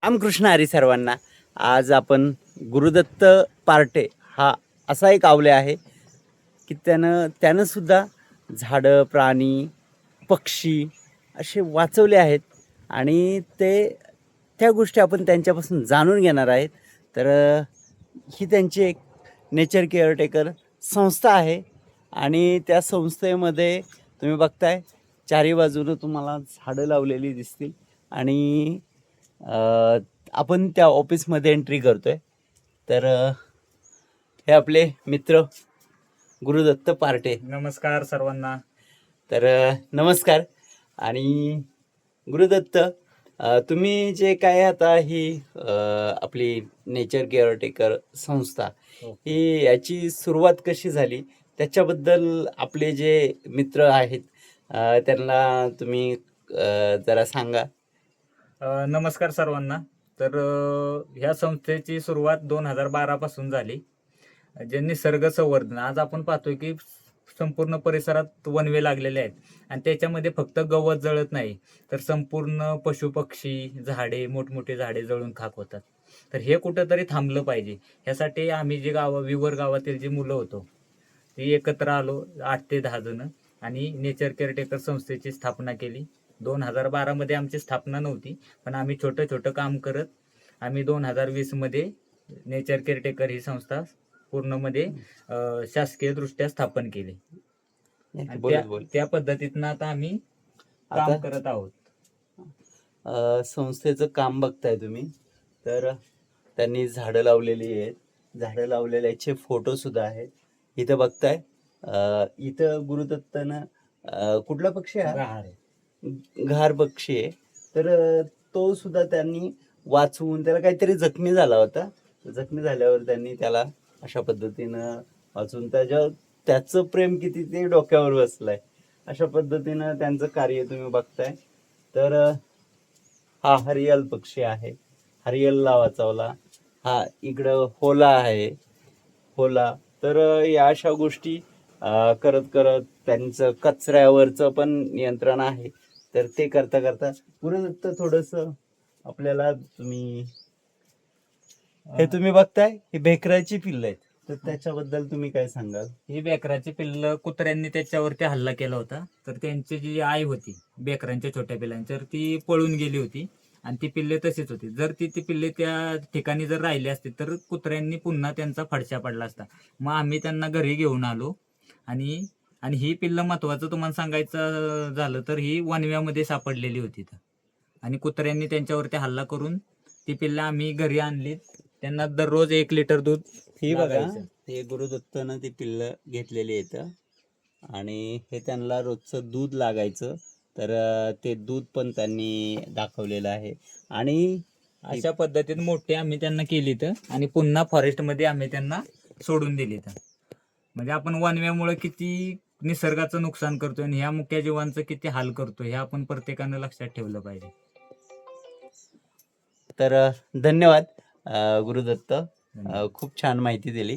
रामकृष्ण हरी सर्वांना. आज आपण गुरुदत्त पार्टे हा असा एक आवले आहे की त्यानं सुद्धा झाडं, प्राणी, पक्षी असे वाचवले आहेत आणि त्या गोष्टी आपण त्यांच्यापासून जाणून घेणार आहेत. तर ही त्यांची एक नेचर केअरटेकर संस्था आहे आणि त्या संस्थेमध्ये तुम्ही बघताय चारी बाजूनं तुम्हाला झाडं लावलेली दिसतील आणि आपण त्या ऑफिसमध्ये एंट्री करतोय. तर हे आपले मित्र गुरुदत्त पार्टे. नमस्कार सर्वांना. तर नमस्कार. आणि गुरुदत्त, तुम्ही जे काय आता ही आपली नेचर केअरटेकर संस्था हो. ही याची सुरुवात कशी झाली त्याच्याबद्दल आपले जे मित्र आहेत त्यांना तुम्ही जरा सांगा. नमस्कार सर्वांना. तर ह्या संस्थेची सुरुवात 2012 पासून झाली. जे निसर्ग संवर्धन, आज आपण पाहतोय की संपूर्ण परिसरात वनवे लागलेले आहेत आणि त्याच्यामध्ये फक्त गवत जळत नाही तर संपूर्ण पशु पक्षी, झाडे, मोठमोठे झाडे जळून खाक होतात. तर हे कुठंतरी थांबलं पाहिजे. ह्यासाठी आम्ही जे विवर गावातील जी मुलं होतो ती एकत्र आलो, 8 ते 10 जण, आणि नेचर केअरटेकर संस्थेची स्थापना केली. 2012 मध्ये आमची स्थापना नव्हती, पण आम्ही छोटं छोटं काम करत आम्ही 2020 मध्ये नेचर केअरटेकर ही संस्था पूर्णमध्ये शासकीय दृष्ट्या स्थापन केली आणि त्या पद्धतीतनं आता आम्ही काम करत आहोत. संस्थेचं काम बघताय तुम्ही, तर त्यांनी झाडं लावलेली आहेत. झाडं लावलेल्याचे फोटो सुद्धा आहेत. इथं बघताय इथं गुरुदत्तानं कुठला पक्षी आहे? घार पक्षी आहे. तर तो सुद्धा त्यांनी वाचवून, त्याला काहीतरी जखमी झाला होता. जखमी झाल्यावर त्यांनी त्याला अशा पद्धतीनं वाचून त्याचं प्रेम किती ते डोक्यावर बसलंय. अशा पद्धतीनं त्यांचं कार्य तुम्ही बघताय. तर हा हरियल पक्षी आहे, हरियलला वाचवला. हा इकडं होला आहे, होला. तर या अशा गोष्टी करत करत त्यांचं कचऱ्यावरचं पण नियंत्रण आहे. तर ते करता करता गुरुदत्त थोडंसं आपल्याला हे तुम्ही बघताय ही बेकराची पिल्ल आहेत, तर त्याच्याबद्दल तुम्ही काय सांगाल? ही बेकराची पिल्ल कुत्र्यांनी त्याच्यावरती हल्ला केला होता. तर त्यांची जी आई होती बेकरांच्या छोट्या पिल्लांची, तर ती पळून गेली होती आणि ती पिल्ले तशीच होती. जर ती पिल्ले त्या ठिकाणी जर राहिली असती तर कुत्र्यांनी पुन्हा त्यांचा फडशा पडला असता. मग आम्ही त्यांना घरी घेऊन आलो आणि आणि ही पिल्ल, महत्वाचं तुम्हाला सांगायचं झालं तर, ही वनव्यामध्ये सापडलेली होती आणि कुत्र्यांनी त्यांच्यावरती हल्ला करून ती पिल्ल आम्ही घरी आणली. त्यांना दररोज 1 लिटर दूध. ही बघा, हे गुरुदत्तनं ती पिल्ल घेतलेली आहेत आणि हे त्यांना रोजचं दूध लागायचं. तर ते दूध पण त्यांनी दाखवलेलं आहे आणि अशा पद्धतीने मोठे आम्ही त्यांना केली तर आणि पुन्हा फॉरेस्टमध्ये आम्ही त्यांना सोडून दिली तर. म्हणजे आपण वनव्यामुळे किती निसर्गाचं नुकसान करतोय आणि ह्या मुक्या जीवांचं किती हाल करतोय हे आपण प्रत्येकानं लक्षात ठेवलं पाहिजे. तर धन्यवाद गुरुदत्त, खूप छान माहिती दिली.